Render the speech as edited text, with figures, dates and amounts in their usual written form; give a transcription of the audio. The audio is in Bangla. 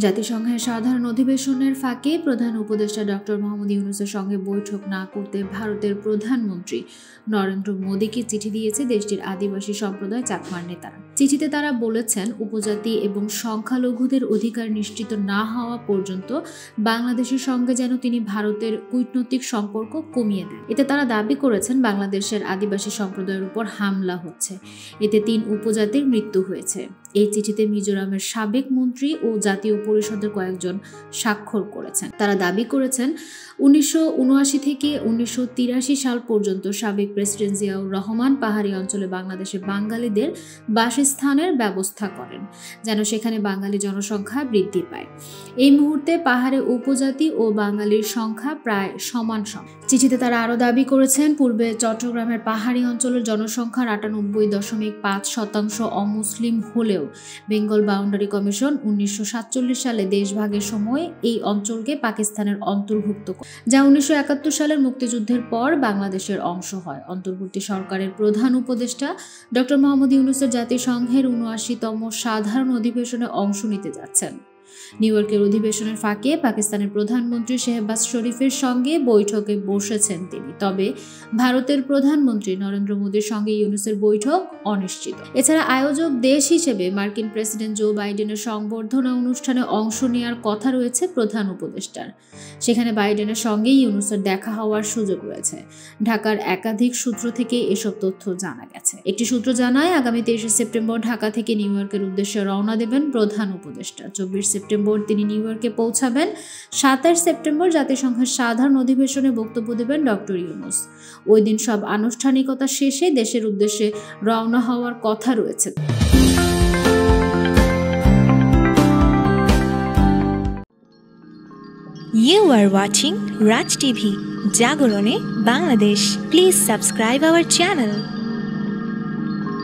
জাতিসংঘের সাধারণ অধিবেশনের ফাঁকে প্রধান উপদেষ্টা ডক্টর মোহাম্মদ ইউনূসের সঙ্গে বৈঠক না করতে ভারতের প্রধানমন্ত্রী নরেন্দ্র মোদীকে চিঠি দিয়েছে দেশটির আদিবাসী সম্প্রদায় চাকমার নেতারা। চিঠিতে তারা বলেছেন, উপজাতি এবং সংখ্যালঘুদের অধিকার নিশ্চিত না হওয়া পর্যন্ত বাংলাদেশের সঙ্গে যেন তিনি ভারতের কূটনৈতিক সম্পর্ক কমিয়ে দেন। এতে তারা দাবি করেছেন, বাংলাদেশের আদিবাসী সম্প্রদায়ের উপর হামলা হচ্ছে, এতে 3 উপজাতির মৃত্যু হয়েছে। এই চিঠিতে মিজোরামের সাবেক মন্ত্রী ও জাতীয় পরিষদের কয়েকজন স্বাক্ষর করেছেন। তারা দাবি করেছেন, 1979 থেকে 1983 সাল পর্যন্ত সাবেক প্রেসিডেন্ট জিয়াউর রহমান পাহাড়ি অঞ্চলে বাংলাদেশে বাঙালিদের বাসস্থানের ব্যবস্থা করেন, যেন সেখানে বাঙালি জনসংখ্যা বৃদ্ধি পায়। এই মুহূর্তে পাহাড়ে উপজাতি ও বাঙালির সংখ্যা প্রায় সমান। চিঠিতে তারা আরও দাবি করেছেন, পূর্বে চট্টগ্রামের পাহাড়ি অঞ্চলের জনসংখ্যার 98.5% অমুসলিম হলেও বেঙ্গল বাউন্ডারি কমিশন 1947 সালে দেশভাগের সময় এই অঞ্চলকে পাকিস্তানের অন্তর্ভুক্ত করে, যা 1971 সালের মুক্তিযুদ্ধের পর বাংলাদেশের অংশ হয়। অন্তর্বর্তী সরকারের প্রধান উপদেষ্টা ডক্টর মোহাম্মদ ইউনূসের জাতিসংঘের 79তম সাধারণ অধিবেশনে অংশ নিতে যাচ্ছেন। নিউ ইয়র্কের অধিবেশনের ফাঁকে পাকিস্তানের প্রধানমন্ত্রী শেহবাজ শরীফের সঙ্গে বৈঠকে বসেছেন তিনি। তবে ভারতের প্রধানমন্ত্রী নরেন্দ্র মোদীর সঙ্গে ইউনূসের বৈঠক অনিশ্চিত। এছাড়া আয়োজক দেশ হিসেবে মার্কিন প্রেসিডেন্ট জো বাইডেনের সংবর্ধনা অনুষ্ঠানে অংশ নেওয়ার কথা রয়েছে প্রধান উপদেষ্টার। সেখানে বাইডেনের সঙ্গে ইউনূসের দেখা হওয়ার সুযোগ রয়েছে। ঢাকার একাধিক সূত্র থেকে এসব তথ্য জানা গেছে। একটি সূত্র জানায়, আগামী 23 সেপ্টেম্বর ঢাকা থেকে নিউ ইয়র্কের উদ্দেশ্যে রওনা দেবেন প্রধান উপদেষ্টা। 24 সেপ্টেম্বর তিনি নিউ ইয়র্কে পৌঁছাবেন। 27 সেপ্টেম্বর জাতিসংঘের সাধারণ অধিবেশনে বক্তব্য দেবেন ডক্টর ইউনূস। ওই দিন সব আনুষ্ঠানিকতা শেষে দেশের উদ্দেশ্যে রওনা হওয়ার কথা রয়েছে। You are watching Raj TV, Jagorone, Bangladesh. Please subscribe our channel.